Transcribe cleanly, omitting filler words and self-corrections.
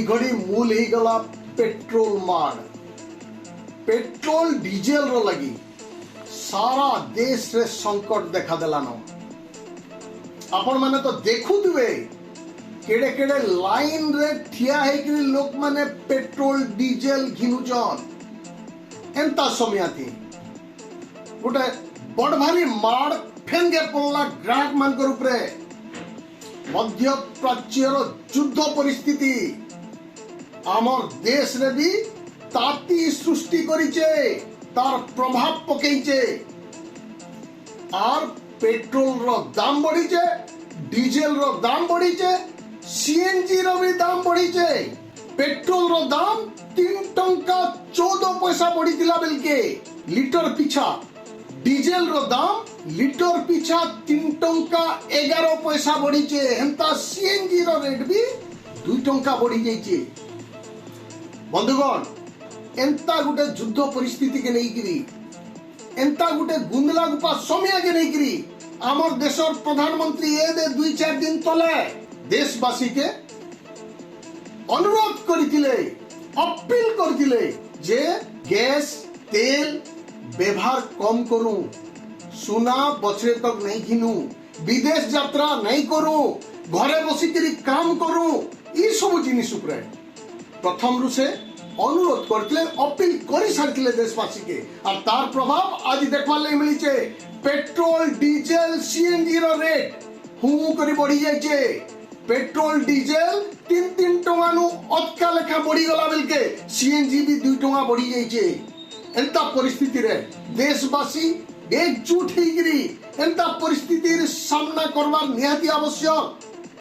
घड़ी मूल ही गला पेट्रोल मार पेट्रोल डीजेल रो लगी सारा देश रे संकट देखा देलानो। आपण माने तो देखुथिबे केड़े केड़े लाइन रे ठिया है कि लोक माने पेट्रोल डीजेल घिनुचन। एंता समयाती गोटे बड़ भारी माड़ फेंगे पड़ला ग्राहक मान ऊपर मध्य प्राच्यर युद्ध परिस्थिति आमर देश रे भी ताती सृष्टि करिचे तार प्रभाव पकईचे आर पेट्रोल रो दाम बढ़ीचे डीजेल रो दाम बढ़ीचे सीएनजी रो भी दाम बढ़ीचे। पेट्रोल रो दाम 3 टंका 14 पैसा बढ़ीतिला बेलके लीटर पिछा डीजेल रो दाम लीटर पिछा 3 टंका 11 पैसा बढ़ीचे। हेंता सीएनजी रो रेट भी 2 टंका बढ़ी जाइचे। बंधुगण एंता गुटे युद्ध परिस्थिति के नहीं करी एंता गुटे गुंदला गुपा समय के नहीं करी आमर देशर प्रधानमंत्री ए दे 2-4 दिन तले देशवासी के अनुरोध करथिले अपील करथिले जे गैस तेल व्यवहार कम करू सुना बछरे तक नहीं घिनू विदेश यात्रा नहीं करू घरे बसिकरी काम करू ई सब जिनिस उपरे प्रथम रु से अनुरोध करथिले अपील करि सारथिले देशवासी के और तार प्रभाव आज देखवा ले मिली छे। पेट्रोल डीजेल सीएनजी रो रेट हु करी बढ़ी जाय छे। पेट्रोल डीजेल 3-3 टंका नु अटका लेखा बढ़ी गला बेलके सीएनजी भी 2 टंका बढ़ी जाय छे। एंता परिस्थिति रे देशवासी एकजुट हेगिरी एंता परिस्थिति रे सामना करवार निहाती आवश्यक।